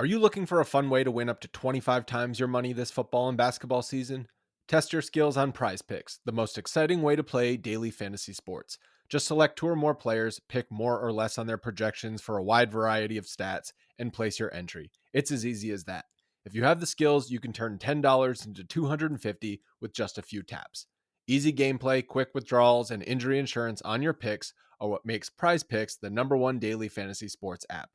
Are you looking for a fun way to win up to 25 times your money this football and basketball season? Test your skills on Prize Picks, the most exciting way to play daily fantasy sports. Just select two or more players, pick more or less on their projections for a wide variety of stats, and place your entry. It's as easy as that. If you have the skills, you can turn $10 into $250 with just a few taps. Easy gameplay, quick withdrawals, and injury insurance on your picks are what makes Prize Picks the #1 daily fantasy sports app.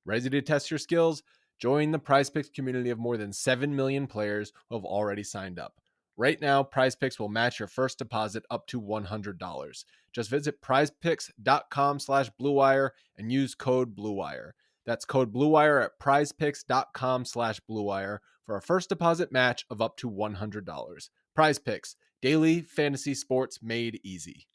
Ready to test your skills? Join the PrizePicks community of more than 7 million players who have already signed up. Right now, PrizePicks will match your first deposit up to $100. Just visit prizepicks.com/bluewire and use code BLUEWIRE. That's code BLUEWIRE at prizepicks.com/bluewire for a first deposit match of up to $100. PrizePicks, daily fantasy sports made easy.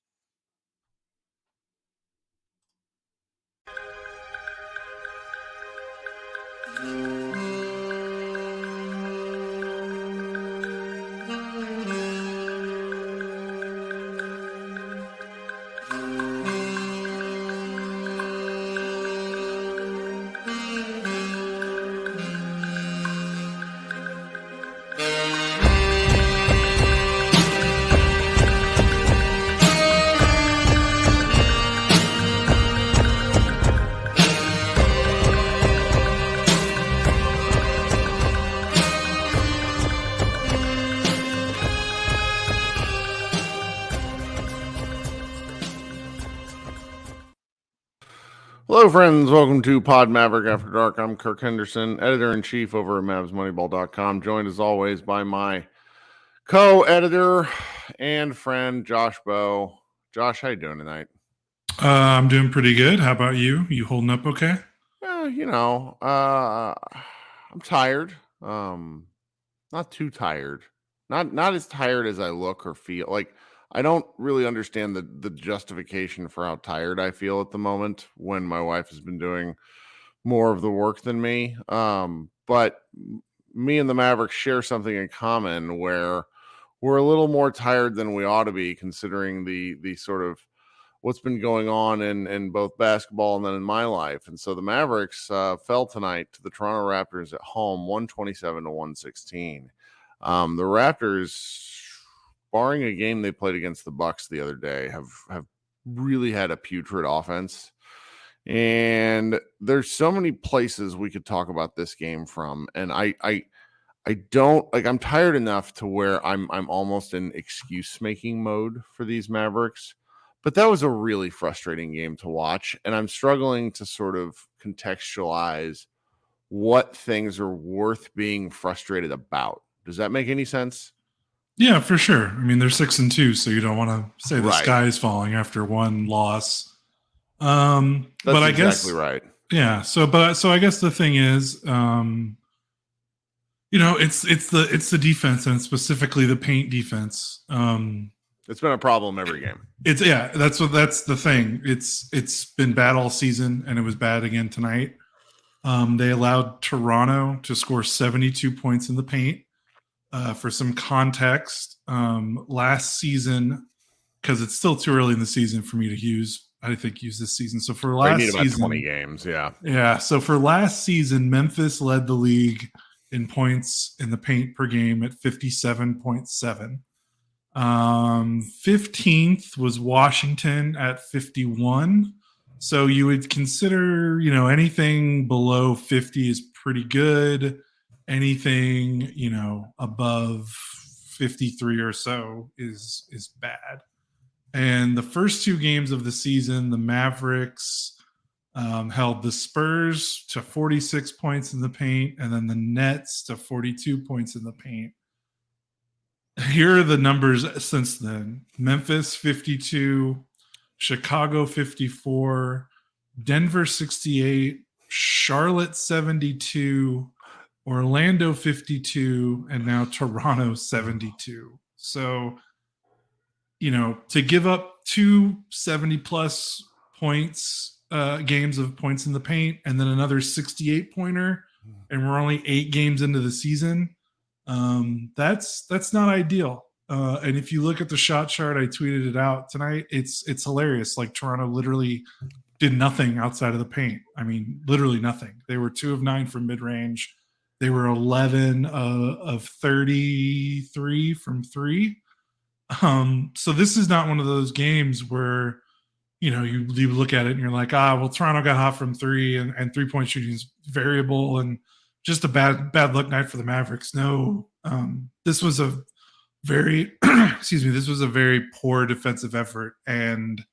Hello, friends. Welcome to Pod Maverick After Dark. I'm Kirk Henderson, editor-in-chief over at MavsMoneyball.com, joined as always by my co-editor and friend, Josh Bowe. Josh, how you doing tonight? I'm doing pretty good. How about you? You holding up okay? I'm tired. Not too tired. Not as tired as I look or feel. Like, I don't really understand the justification for how tired I feel at the moment when my wife has been doing more of the work than me. But me and the Mavericks share something in common where we're a little more tired than we ought to be, considering the sort of what's been going on in both basketball and then in my life. And so the Mavericks fell tonight to the Toronto Raptors at home, 127-116. The Raptors, barring a game they played against the Bucks the other day, have really had a putrid offense. And there's so many places we could talk about this game from. And I don't like, I'm tired enough to where I'm almost in excuse making mode for these Mavericks. But that was a really frustrating game to watch. And I'm struggling to sort of contextualize what things are worth being frustrated about. Does that make any sense? Yeah, for sure. I mean, they're 6-2, so you don't want to say the sky is falling after one loss. That's but I exactly guess right. Yeah. So I guess the thing is, it's the defense, and specifically the paint defense. It's been a problem every game. That's the thing. It's been bad all season, and it was bad again tonight. They allowed Toronto to score 72 points in the paint. For some context, last season, because it's still too early in the season for me to use this season. So for last season, about 20 games, yeah. Yeah. So for last season, Memphis led the league in points in the paint per game at 57.7. 15th was Washington at 51. So you would consider, anything below 50 is pretty good. Anything, above 53 or so is bad. And the first two games of the season, the Mavericks held the Spurs to 46 points in the paint, and then the Nets to 42 points in the paint. Here are the numbers since then. Memphis 52, Chicago 54, Denver 68, Charlotte 72, Orlando 52, and now Toronto 72. So, to give up 270 plus points, games of points in the paint, and then another 68 pointer, and we're only 8 games into the season. That's not ideal. And if you look at the shot chart, I tweeted it out tonight. It's hilarious. Like, Toronto literally did nothing outside of the paint. I mean, literally nothing. They were 2 of 9 from mid-range. They were 11 of 33 from 3. So this is not one of those games where, you look at it and you're like, well, Toronto got hot from 3 and 3-point shooting is variable and just a bad luck night for the Mavericks. No, this was a very, this was a very poor defensive effort. And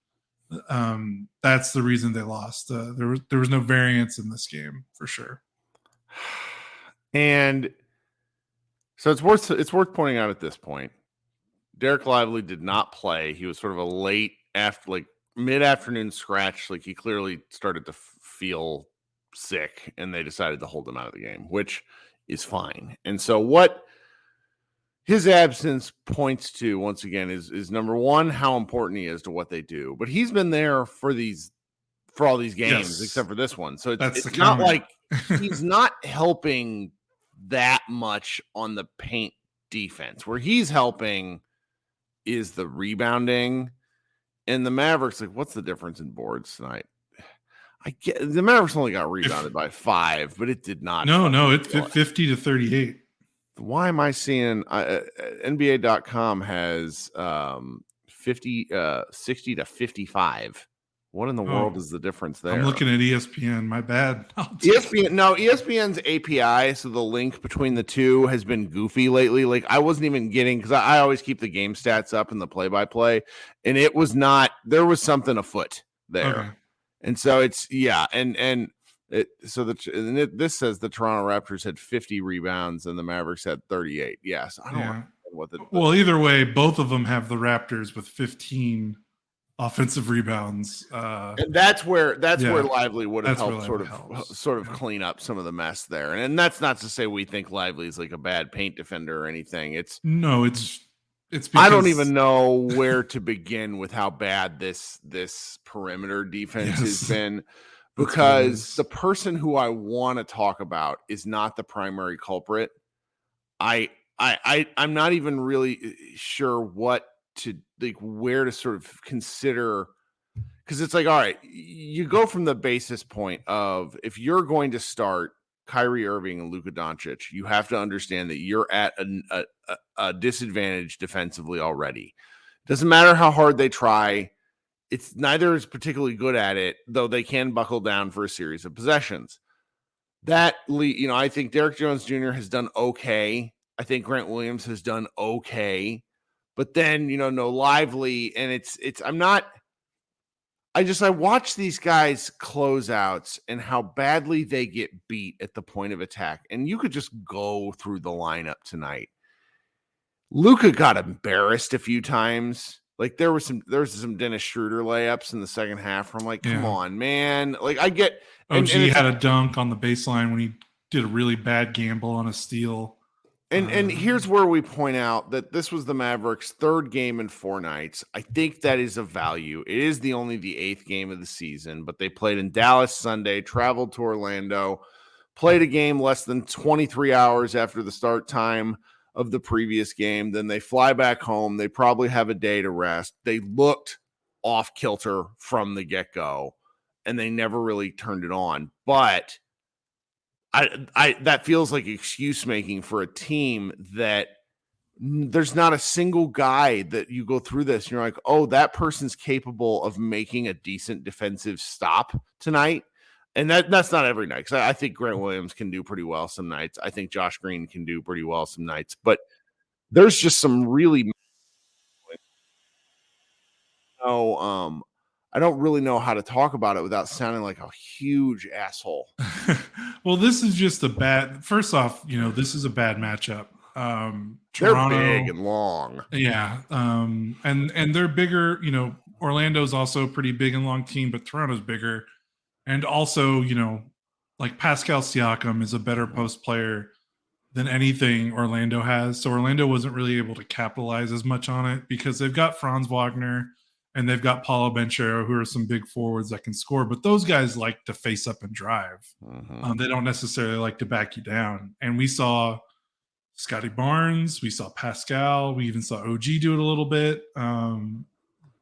that's the reason they lost. There was no variance in this game for sure. And so it's worth pointing out at this point, Derek Lively did not play. He was sort of a late mid-afternoon scratch. Like he clearly started to feel sick, and they decided to hold him out of the game, which is fine. And so what his absence points to, once again, is number one, how important he is to what they do. But he's been there for all these games, except for this one. So it's not like he's not helping that much on the paint defense. Where he's helping is the rebounding. And the Mavericks, what's the difference in boards tonight? The Mavericks only got rebounded by 5, but it did not. No, it's 50 to 38. Why am I seeing NBA.com has 60 to 55? What in the world is the difference there? I'm looking at ESPN. My bad. ESPN's API, so the link between the two has been goofy lately. Like I wasn't even getting, because I always keep the game stats up in the play-by-play, and it was not. There was something afoot there, okay. And so it's this says the Toronto Raptors had 50 rebounds and the Mavericks had 38. Yes, I don't know well, either way, both of them have the Raptors with 15 offensive rebounds, and that's where Lively would have helped sort of clean up some of the mess there. And that's not to say we think Lively is like a bad paint defender or anything. It's because I don't even know where to begin with how bad this perimeter defense has been, because the person who I want to talk about is not the primary culprit. I'm not even really sure what to where to sort of consider, because it's like, all right, you go from the basis point of, if you're going to start Kyrie Irving and Luka Doncic, you have to understand that you're at a disadvantage defensively already. Doesn't matter how hard they try. It's neither is particularly good at it, though they can buckle down for a series of possessions. I think Derek Jones Jr. has done okay. I think Grant Williams has done okay. But then, no Lively, and I watch these guys closeouts and how badly they get beat at the point of attack. And you could just go through the lineup tonight. Luka got embarrassed a few times. Like there was some Dennis Schroeder layups in the second half. I'm like, come on, man. Like I get. OG had a dunk on the baseline when he did a really bad gamble on a steal. And here's where we point out that this was the Mavericks' 3rd game in 4 nights. I think that is of value. It is only the 8th game of the season, but they played in Dallas Sunday, traveled to Orlando, played a game less than 23 hours after the start time of the previous game. Then they fly back home. They probably have a day to rest. They looked off kilter from the get-go, and they never really turned it on. But that feels like excuse making for a team that there's not a single guy that you go through this and you're like, oh, that person's capable of making a decent defensive stop tonight. And that's not every night. Because I think Grant Williams can do pretty well some nights. I think Josh Green can do pretty well some nights. But there's just some really I don't really know how to talk about it without sounding like a huge asshole. Well, this is just first off, this is a bad matchup. Toronto, they're big and long. Yeah. And they're bigger, Orlando's also a pretty big and long team, but Toronto's bigger. And also, like Pascal Siakam is a better post player than anything Orlando has. So Orlando wasn't really able to capitalize as much on it because they've got Franz Wagner and they've got Paulo Banchero, who are some big forwards that can score. But those guys like to face up and drive. Mm-hmm. They don't necessarily like to back you down. And we saw Scotty Barnes. We saw Pascal. We even saw OG do it a little bit.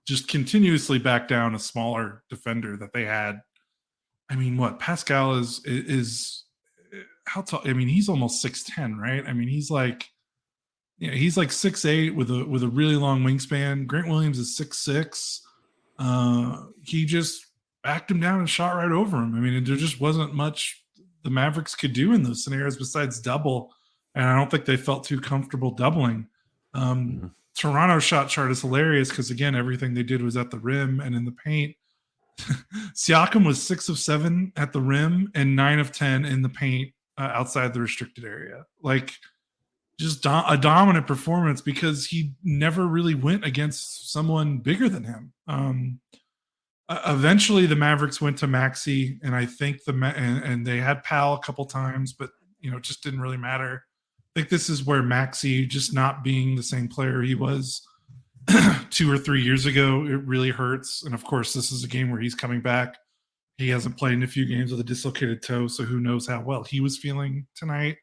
just continuously back down a smaller defender that they had. I mean, what Pascal is how tall? I mean, he's almost 6'10", right? I mean, he's like 6'8" with a really long wingspan. Grant Williams is 6'6". He just backed him down and shot right over him. I mean, there just wasn't much the Mavericks could do in those scenarios besides double, and I don't think they felt too comfortable doubling. Toronto's shot chart is hilarious because, again, everything they did was at the rim and in the paint. Siakam was 6 of 7 at the rim and 9 of 10 in the paint outside the restricted area. Like, just a dominant performance because he never really went against someone bigger than him. Eventually, the Mavericks went to Maxey, and I think and they had Powell a couple times, but it just didn't really matter. I think this is where Maxey, just not being the same player he was 2 or 3 years ago, it really hurts. And of course, this is a game where he's coming back. He hasn't played in a few games with a dislocated toe, so who knows how well he was feeling tonight.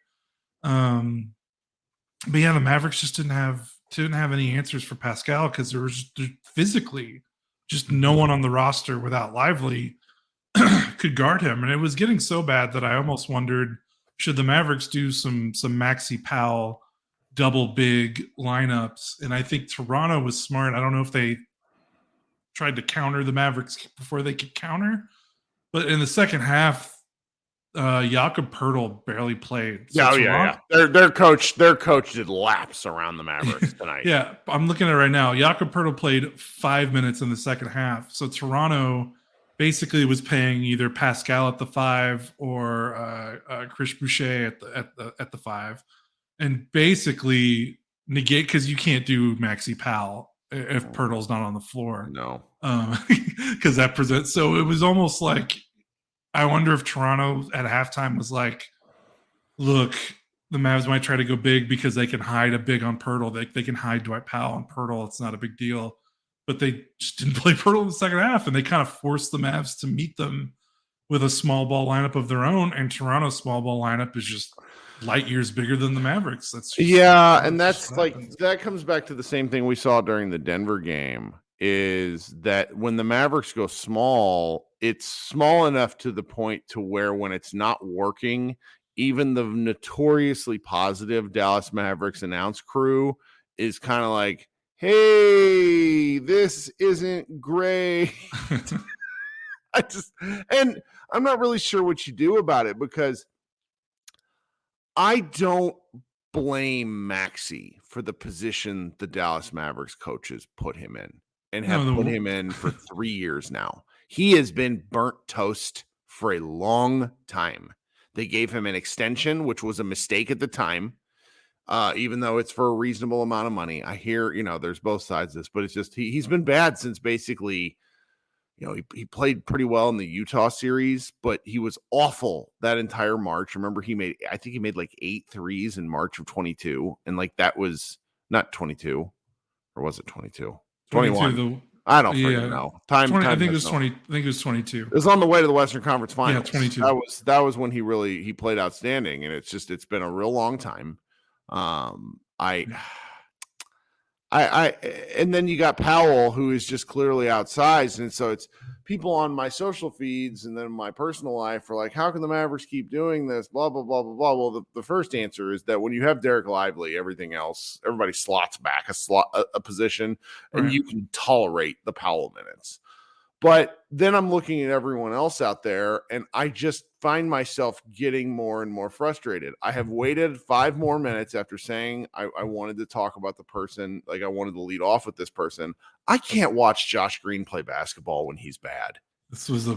But yeah, the Mavericks just didn't have any answers for Pascal because there was physically just no one on the roster without Lively could guard him. And it was getting so bad that I almost wondered, should the Mavericks do some Maxey Powell double big lineups? And I think Toronto was smart. I don't know if they tried to counter the Mavericks before they could counter, but in the second half, Jakob Poeltl barely played. So yeah. Their coach did laps around the Mavericks tonight. Yeah, I'm looking at it right now. Jakob Poeltl played 5 minutes in the second half. So Toronto basically was paying either Pascal at the 5 or Chris Boucher at the 5, and basically negate, because you can't do Maxey Powell if Poeltl's not on the floor. No, because that presents. So it was almost like, I wonder if Toronto at halftime was like, look, the Mavs might try to go big because they can hide a big on Poeltl. They can hide Dwight Powell on Poeltl. It's not a big deal. But they just didn't play Poeltl in the second half, and they kind of forced the Mavs to meet them with a small ball lineup of their own, and Toronto's small ball lineup is just light years bigger than the Mavericks. That's just, and that's like happens. That comes back to the same thing we saw during the Denver game, is that when the Mavericks go small, it's small enough to the point to where when it's not working, even the notoriously positive Dallas Mavericks announce crew is kind of like, hey, this isn't great. And I'm not really sure what you do about it, because I don't blame Maxey for the position the Dallas Mavericks coaches put him in and have put him in for 3 years now. He has been burnt toast for a long time. They gave him an extension, which was a mistake at the time, even though it's for a reasonable amount of money. I hear, there's both sides of this, but it's just he's been bad since basically, he played pretty well in the Utah series, but he was awful that entire March. Remember, I think he made like 8 threes in March of 22, and like that was not 22, or was it 22? 21. I don't freaking know. I think it was 20. I think it was 22. It was on the way to the Western Conference Finals. Yeah, 22. That was when he played outstanding, and it's been a real long time. And then you got Powell, who is just clearly outsized, and so it's people on my social feeds and then my personal life are like, how can the Mavericks keep doing this? Blah blah blah blah blah. Well, the first answer is that when you have Derek Lively, everything else, everybody slots back a position, and you can tolerate the Powell minutes. But then I'm looking at everyone else out there, and I just find myself getting more and more frustrated. I have waited 5 more minutes after saying I wanted to talk about the person, like I wanted to lead off with this person. I can't watch Josh Green play basketball when he's bad. This was a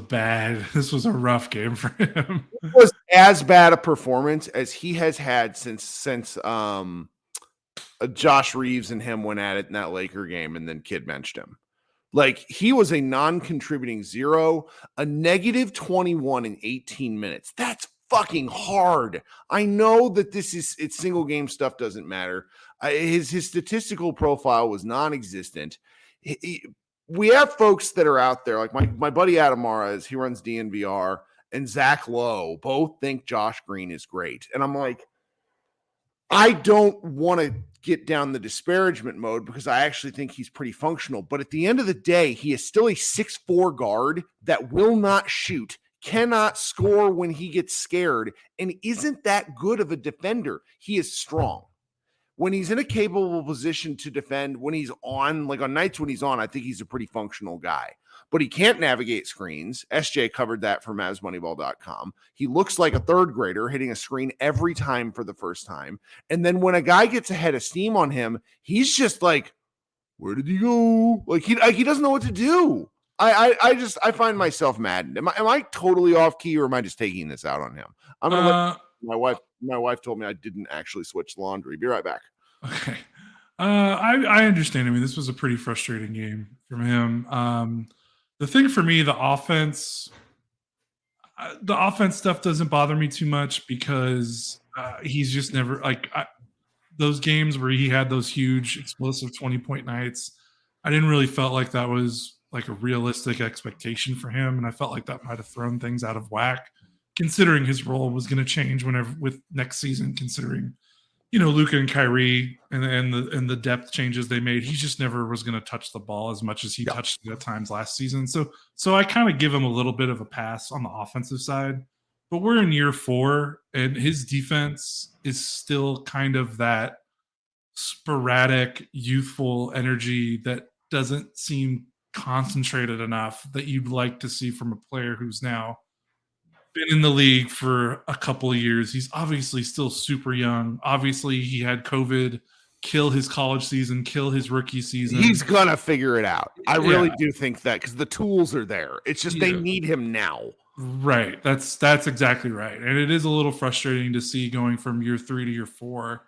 rough game for him. It was as bad a performance as he has had since Josh Reeves and him went at it in that Laker game, and then Kid benched him. Like, he was a non-contributing 0, a negative 21 in 18 minutes. That's fucking hard. I know that it's single game stuff doesn't matter. His statistical profile was non-existent. We have folks that are out there, like my buddy Adam Mara, he runs DNVR, and Zach Lowe both think Josh Green is great. And I'm like, I don't want to get down the disparagement mode because I actually think he's pretty functional. But at the end of the day, he is still a 6'4" guard that will not shoot, cannot score when he gets scared, and isn't that good of a defender. He is strong. When he's in a capable position to defend, when he's on, like on nights when he's on, I think he's a pretty functional guy. But he can't navigate screens. SJ covered that for MavsMoneyball.com. He looks like a third grader hitting a screen every time for the first time. And then when a guy gets a head of steam on him, he's just like, where did he go? Like he doesn't know what to do. I find myself maddened. Am I totally off key, or am I just taking this out on him? I'm gonna let my wife told me I didn't actually switch the laundry. Be right back. Okay. I understand. I mean, this was a pretty frustrating game from him. The thing for me, the offense stuff doesn't bother me too much because he's just never those games where he had those huge explosive 20-point nights. I didn't really felt like that was like a realistic expectation for him. And I felt like that might've thrown things out of whack considering his role was going to change with next season, considering, Luka and Kyrie and the depth changes they made. He just never was going to touch the ball as much as he touched it at times last season. So I kind of give him a little bit of a pass on the offensive side, but we're in year 4 and his defense is still kind of that sporadic, youthful energy that doesn't seem concentrated enough that you'd like to see from a player who's now been in the league for a couple of years. He's obviously still super young. Obviously, he had COVID kill his college season, kill his rookie season. He's gonna figure it out. I really do think that, because the tools are there. It's just they need him now. Right. That's exactly right. And it is a little frustrating to see going from year 3 to year 4.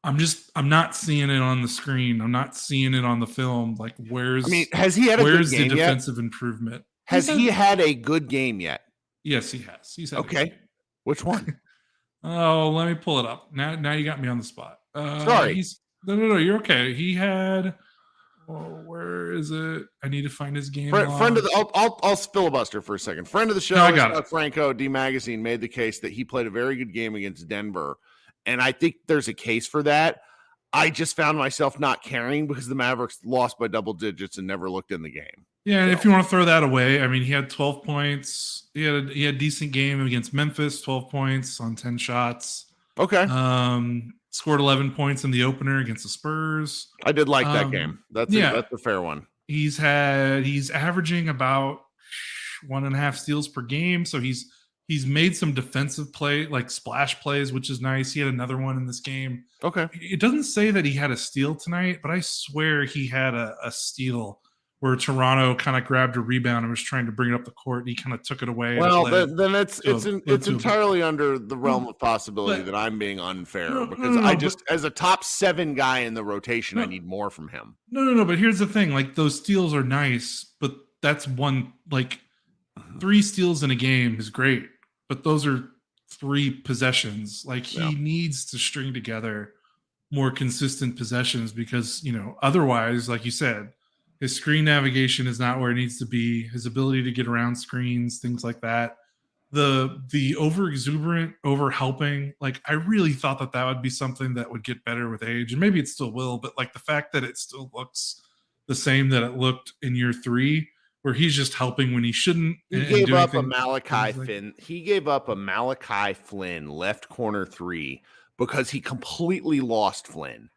I'm not seeing it on the screen. I'm not seeing it on the film. Like, has he had a good game the defensive improvement? Has he had a good game yet? Yes, he has. He's had okay. Which one? Oh, let me pull it up. Now you got me on the spot. Sorry. No, you're okay. He had. Oh, where is it? I need to find his game. Friend of the. I'll filibuster for a second. Friend of the show, no, I got it. Franco D Magazine made the case that he played a very good game against Denver, and I think there's a case for that. I just found myself not caring because the Mavericks lost by double digits and never looked in the game. Yeah, and if you want to throw that away, I mean, he had 12 points. He had a decent game against Memphis, 12 points on 10 shots. Okay. Scored 11 points in the opener against the Spurs. I did like that game. That's a fair one. He's averaging about 1.5 steals per game. So he's made some defensive play, like splash plays, which is nice. He had another one in this game. Okay. It doesn't say that he had a steal tonight, but I swear he had a steal where Toronto kind of grabbed a rebound and was trying to bring it up the court, and he kind of took it away. Well, then it's entirely under the realm of possibility that I'm being unfair because as a top 7 guy in the rotation, I need more from him. No. But here's the thing: like, those steals are nice, but that's one, like, 3 steals in a game is great, but those are 3 possessions. Like, he needs to string together more consistent possessions because, otherwise, like you said, his screen navigation is not where it needs to be. His ability to get around screens, things like that. The over exuberant, over helping, like, I really thought that would be something that would get better with age, and maybe it still will. But like, the fact that it still looks the same that it looked in year 3, where he's just helping when he shouldn't. He gave up a Malachi Flynn. He gave up a Malachi Flynn left corner 3 because he completely lost Flynn.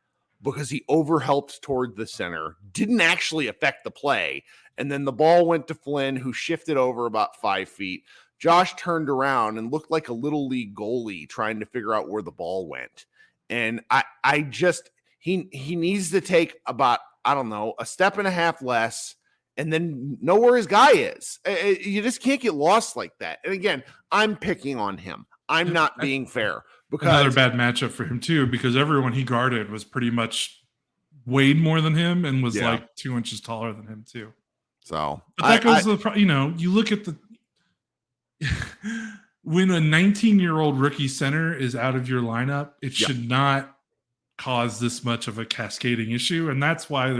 Because he overhelped toward the center, didn't actually affect the play. And then the ball went to Flynn, who shifted over about 5 feet. Josh turned around and looked like a little league goalie trying to figure out where the ball went. And he needs to take about, I don't know, a step and a half less and then know where his guy is. You just can't get lost like that. And again, I'm picking on him. I'm not being fair. Because another bad matchup for him too, because everyone he guarded was pretty much weighed more than him and was like 2 inches taller than him too. So, but that goes to the you look at the when a 19-year-old rookie center is out of your lineup, it should not cause this much of a cascading issue, and that's why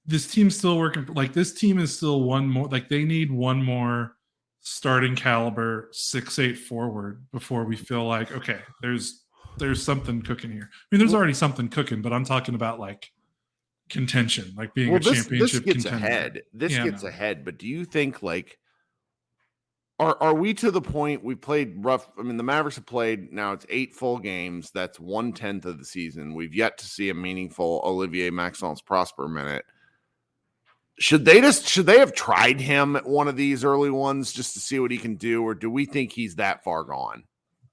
this team's still working. Like, this team is still one more. Like, they need one more starting caliber 6'8" forward before we feel like, okay, there's there's something cooking here. I mean, there's already something cooking, but I'm talking about like contention, like being a championship this gets contender. ahead. This Yeah, gets no. ahead. But do you think like are we to the point we played rough? I mean, the Mavericks have played now. It's 8 full games. That's 1/10 of the season. We've yet to see a meaningful Olivier Maxence Prosper minute. Should they have tried him at one of these early ones just to see what he can do, or do we think he's that far gone?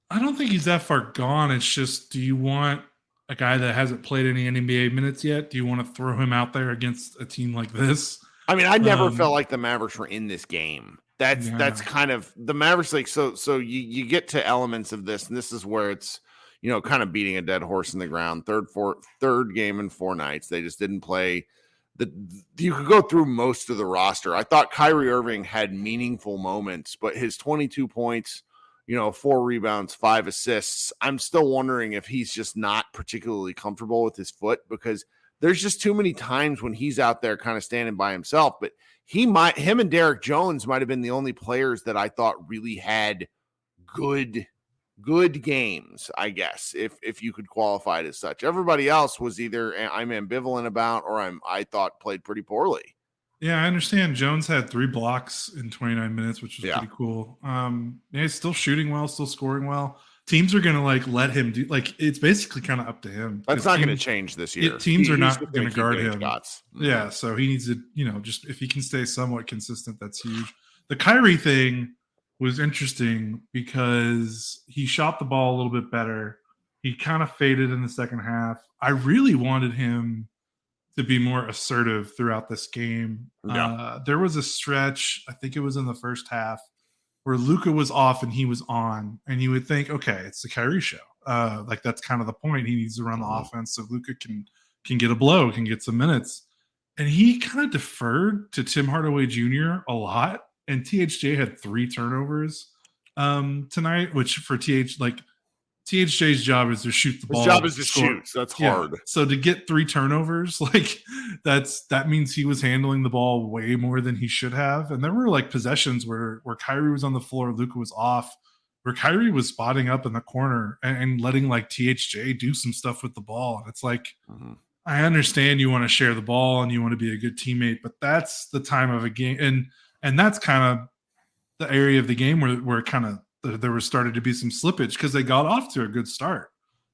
I don't think he's that far gone. It's just, do you want a guy that hasn't played any NBA minutes yet? Do you want to throw him out there against a team like this? I mean, I never felt like the Mavericks were in this game. That's kind of the Mavericks. Like, so you get to elements of this, and this is where it's, kind of beating a dead horse in the ground. Third game in 4 nights. They just didn't play. You could go through most of the roster. I thought Kyrie Irving had meaningful moments, but his 22 points, 4 rebounds, 5 assists. I'm still wondering if he's just not particularly comfortable with his foot, because there's just too many times when he's out there kind of standing by himself. But him and Derek Jones might have been the only players that I thought really had good games, I guess, if you could qualify it as such. Everybody else was either I'm ambivalent about or I thought played pretty poorly. Yeah, I understand. Jones had 3 blocks in 29 minutes, which was pretty cool. He's still shooting well, still scoring well. Teams are going to like let him do, like, it's basically kind of up to him. That's not going to change this year. Teams are not going to guard him. Shots. Yeah, so he needs to, just if he can stay somewhat consistent, that's huge. The Kyrie thing was interesting because he shot the ball a little bit better. He kind of faded in the second half. I really wanted him to be more assertive throughout this game. Yeah. There was a stretch, I think it was in the first half, where Luka was off and he was on, and you would think, okay, it's the Kyrie show. Like, that's kind of the point. He needs to run the offense so Luka can get a blow, can get some minutes. And he kind of deferred to Tim Hardaway Jr. a lot. And THJ had 3 turnovers tonight, which for THJ's job is to shoot the ball. His job is to shoot. So that's hard. So to get 3 turnovers, like that means he was handling the ball way more than he should have. And there were like possessions where Kyrie was on the floor, Luka was off, where Kyrie was spotting up in the corner and letting like THJ do some stuff with the ball. And it's like, I understand you want to share the ball and you want to be a good teammate, but that's the time of a game. And that's kind of the area of the game where kind of there was started to be some slippage because they got off to a good start.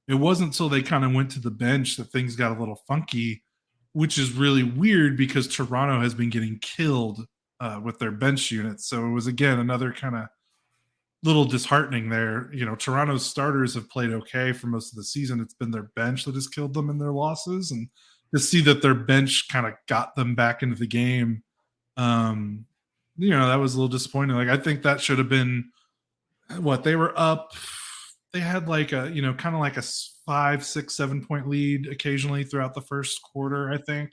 It wasn't until they kind of went to the bench that things got a little funky, which is really weird because Toronto has been getting killed with their bench units. So it was, again, another kind of little disheartening there. Toronto's starters have played okay for most of the season. It's been their bench that has killed them in their losses. And to see that their bench kind of got them back into the game, that was a little disappointing. Like, I think that should have been what they were up. They had like a, kind of like a 5, 6, 7 point lead occasionally throughout the first quarter, I think.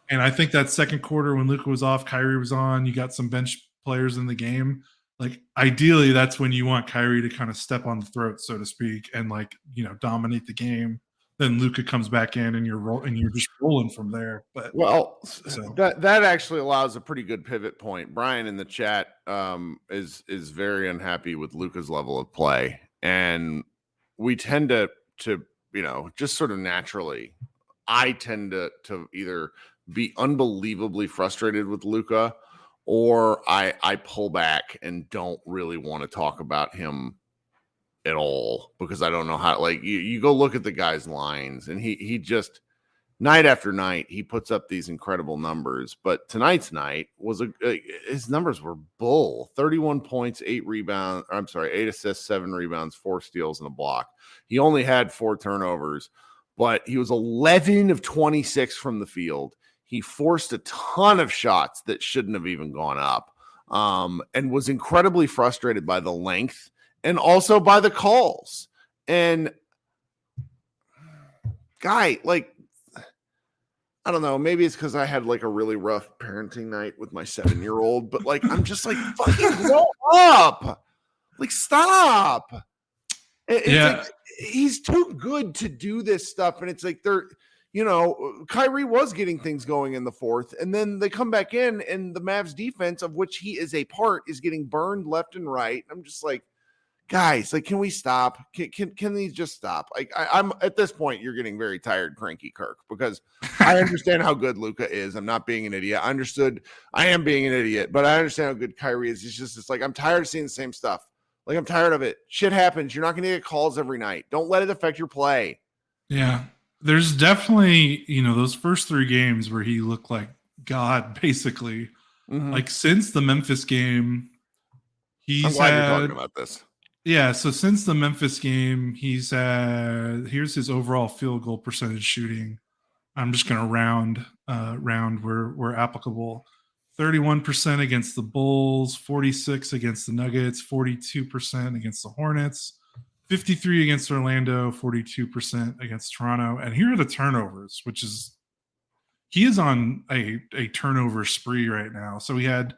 And I think that second quarter when Luka was off, Kyrie was on, you got some bench players in the game. Like, ideally, that's when you want Kyrie to kind of step on the throat, so to speak, and like, dominate the game. Then Luka comes back in and you're just rolling from there. But that actually allows a pretty good pivot point. Brian in the chat is very unhappy with Luka's level of play, and we tend to just sort of naturally, I tend to either be unbelievably frustrated with Luka, or I pull back and don't really want to talk about him at all, because I don't know how. Like, you go look at the guy's lines, and he just night after night he puts up these incredible numbers. But tonight's night was his numbers were bull. 31 points, 8 assists, 7 rebounds, 4 steals, and a block. He only had 4 turnovers, but he was 11 of 26 from the field. He forced a ton of shots that shouldn't have even gone up, and was incredibly frustrated by the length and also by the calls. And guy, like, I don't know, maybe it's because I had like a really rough parenting night with my 7-year-old, but like, I'm just like, fucking grow up. Like, stop. Like, he's too good to do this stuff. And it's like, Kyrie was getting things going in the fourth, and then they come back in, and the Mavs defense, of which he is a part, is getting burned left and right. I'm just like, guys, like, can we stop? Can these just stop? Like, I'm at this point, you're getting very tired, cranky Kirk, because I understand how good Luka is. I'm not being an idiot. I am being an idiot, but I understand how good Kyrie is. It's like, I'm tired of seeing the same stuff. Like, I'm tired of it. Shit happens. You're not going to get calls every night. Don't let it affect your play. Yeah. There's definitely, those first 3 games where he looked like God, basically. Mm-hmm. Like, since the Memphis game, I'm glad you're talking about this. Yeah, so since the Memphis game, here's his overall field goal percentage shooting. I'm just going to round where applicable. 31% against the Bulls, 46 against the Nuggets, 42% against the Hornets, 53 against Orlando, 42% against Toronto. And here are the turnovers, he is on a turnover spree right now. So he had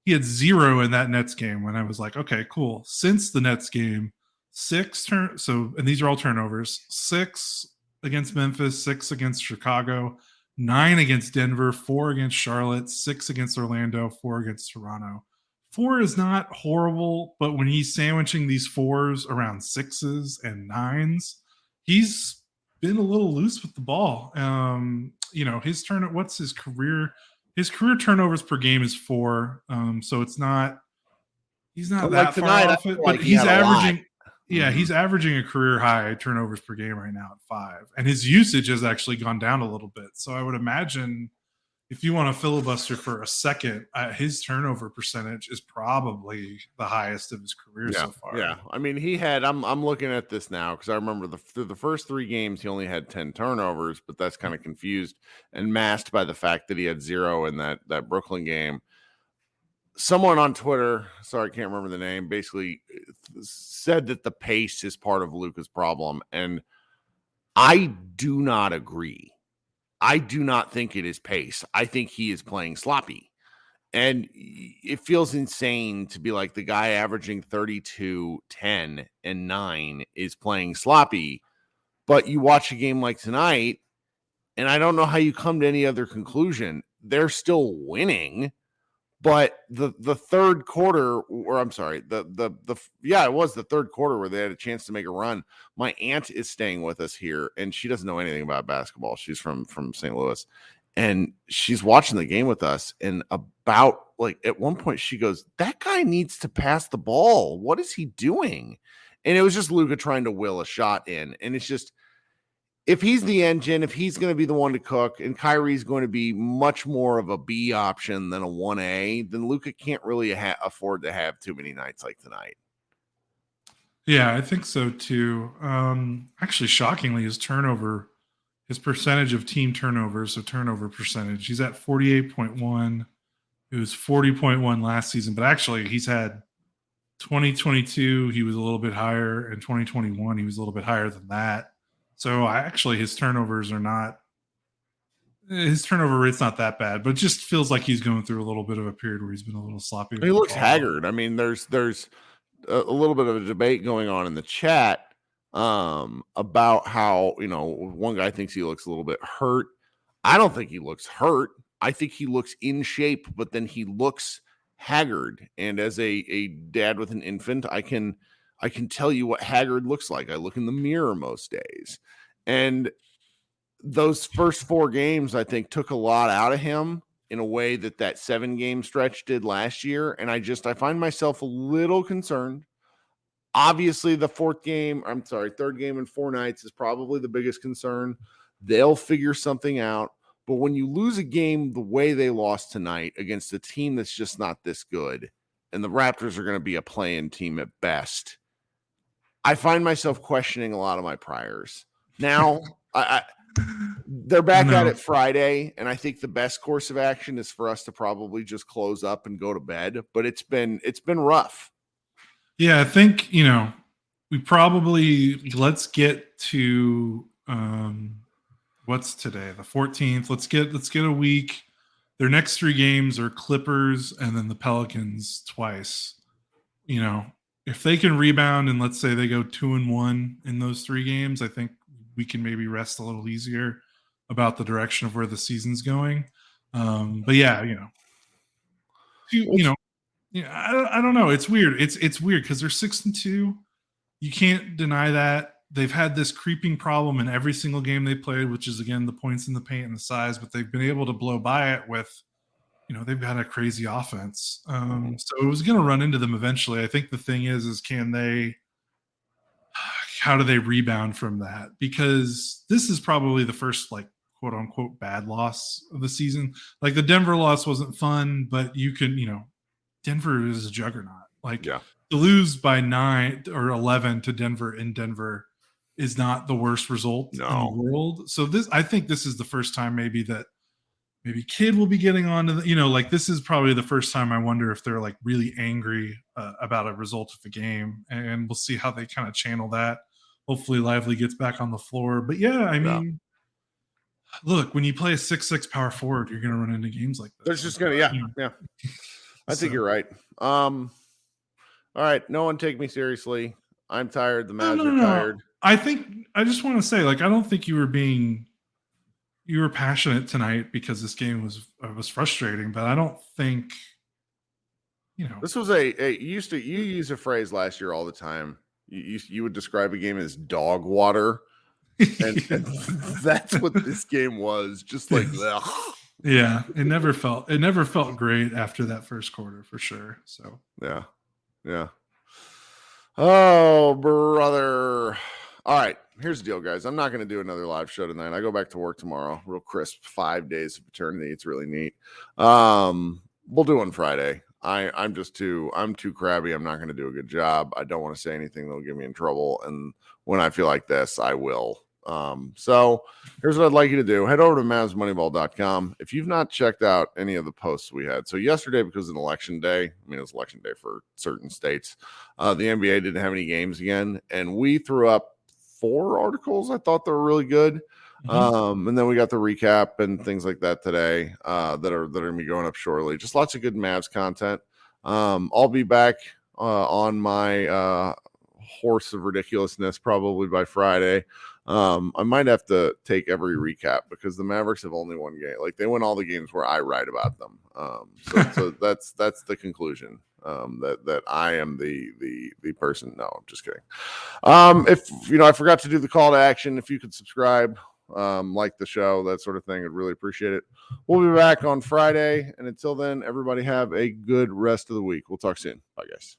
0 in that Nets game when I was like, okay, cool. Since the Nets game, 6 and these are all turnovers. 6 against Memphis, 6 against Chicago, 9 against Denver, 4 against Charlotte, 6 against Orlando, 4 against Toronto. 4 is not horrible, but when he's sandwiching these 4s around 6s and 9s, he's been a little loose with the ball. What's his career? His career turnovers per game is 4. So he's not that far off it, but he's averaging. Yeah, he's averaging a career high turnovers per game right now at 5, and his usage has actually gone down a little bit. So I would imagine if you want to filibuster for a second, his turnover percentage is probably the highest of his career so far. Yeah, I mean, he had. I'm looking at this now because I remember the first 3 games he only had 10 turnovers, but that's kind of confused and masked by the fact that he had 0 in that Brooklyn game. Someone on Twitter, sorry, I can't remember the name, basically said that the pace is part of Luka's problem, and I do not agree. I do not think it is pace. I think he is playing sloppy. And it feels insane to be like the guy averaging 32, 10, and 9 is playing sloppy. But you watch a game like tonight, and I don't know how you come to any other conclusion. They're still winning. But the third quarter, or I'm sorry, it was the third quarter where they had a chance to make a run. My aunt is staying with us here, and she doesn't know anything about basketball. She's from St. Louis, and she's watching the game with us. And about at one point, she goes, "That guy needs to pass the ball. What is he doing?" And it was just Luka trying to will a shot in, and it's just. If he's the engine, if he's going to be the one to cook, and Kyrie's going to be much more of a B option than a 1A, then Luka can't really afford to have too many nights like tonight. Yeah, I think so too. Actually, shockingly, his percentage of team turnovers, so turnover percentage, he's at 48.1. It was 40.1 last season, but actually he's had 2022, he was a little bit higher, and 2021, he was a little bit higher than that. So his turnover rate's not that bad, but it just feels like he's going through a little bit of a period where he's been a little sloppy. He looks haggard. I mean, there's a little bit of a debate going on in the chat about how, one guy thinks he looks a little bit hurt. I don't think he looks hurt. I think he looks in shape, but then he looks haggard. And as a dad with an infant, I can tell you what haggard looks like. I look in the mirror most days. And those first 4 games, I think, took a lot out of him in a way that 7-game stretch did last year. And I find myself a little concerned. Obviously, the third game in 4 nights is probably the biggest concern. They'll figure something out. But when you lose a game the way they lost tonight against a team that's just not this good, and the Raptors are going to be a play-in team at best, I find myself questioning a lot of my priors. Now, they're back at it Friday, and I think the best course of action is for us to probably just close up and go to bed. But it's been rough. Yeah, I think we probably let's get to what's today, the 14th. Let's get a week. Their next 3 games are Clippers and then the Pelicans twice. If they can rebound and let's say they go 2-1 in those 3 games, I think we can maybe rest a little easier about the direction of where the season's going. But yeah, I don't know. It's weird. It's weird because they're 6-2, you can't deny that. They've had this creeping problem in every single game they played, which is, again, the points in the paint and the size, but they've been able to blow by it with, they've got a crazy offense. So it was going to run into them eventually. I think the thing is how do they rebound from that? Because this is probably the first, like, quote unquote bad loss of the season. Like, the Denver loss wasn't fun, but you can, Denver is a juggernaut. Like, Yeah. to lose by 9 or 11 to Denver in Denver is not the worst result in the world. So I think this is the first time maybe Kidd will be getting on to the, this is probably the first time I wonder if they're like really angry about a result of the game, and we'll see how they kind of channel that. Hopefully Lively gets back on the floor. But yeah, I mean, look, when you play a 6'6" power forward, you're going to run into games like this. There's just going to, yeah. I think you're right. All right. No one take me seriously. I'm tired. The Mavs are tired. I just want to say, like, I don't think you were passionate tonight because this game was frustrating, but I don't think, this was you use a phrase last year all the time. You would describe a game as dog water. And that's what this game was. Just like, ugh. Yeah, it never felt great after that first quarter for sure. So yeah. Oh, brother. All right, here's the deal, guys. I'm not going to do another live show tonight. I go back to work tomorrow. Real crisp, 5 days of paternity. It's really neat. We'll do on Friday. I'm too crabby. I'm not going to do a good job. I don't want to say anything that'll get me in trouble. And when I feel like this, I will. So here's what I'd like you to do. Head over to MavsMoneyball.com. If you've not checked out any of the posts we had. So yesterday, because of an election day, it was election day for certain states. The NBA didn't have any games again. And we threw up 4 articles. I thought they were really good. And then we got the recap and things like that today, that are going to be going up shortly. Just lots of good Mavs content. I'll be back, on my, horse of ridiculousness probably by Friday. I might have to take every recap because the Mavericks have only one game. Like, they win all the games where I write about them. So that's the conclusion. That I am the person. No, I'm just kidding. If I forgot to do the call to action, if you could subscribe, like the show, that sort of thing, I'd really appreciate it. We'll be back on Friday, and until then, everybody have a good rest of the week. We'll talk soon. Bye, guys.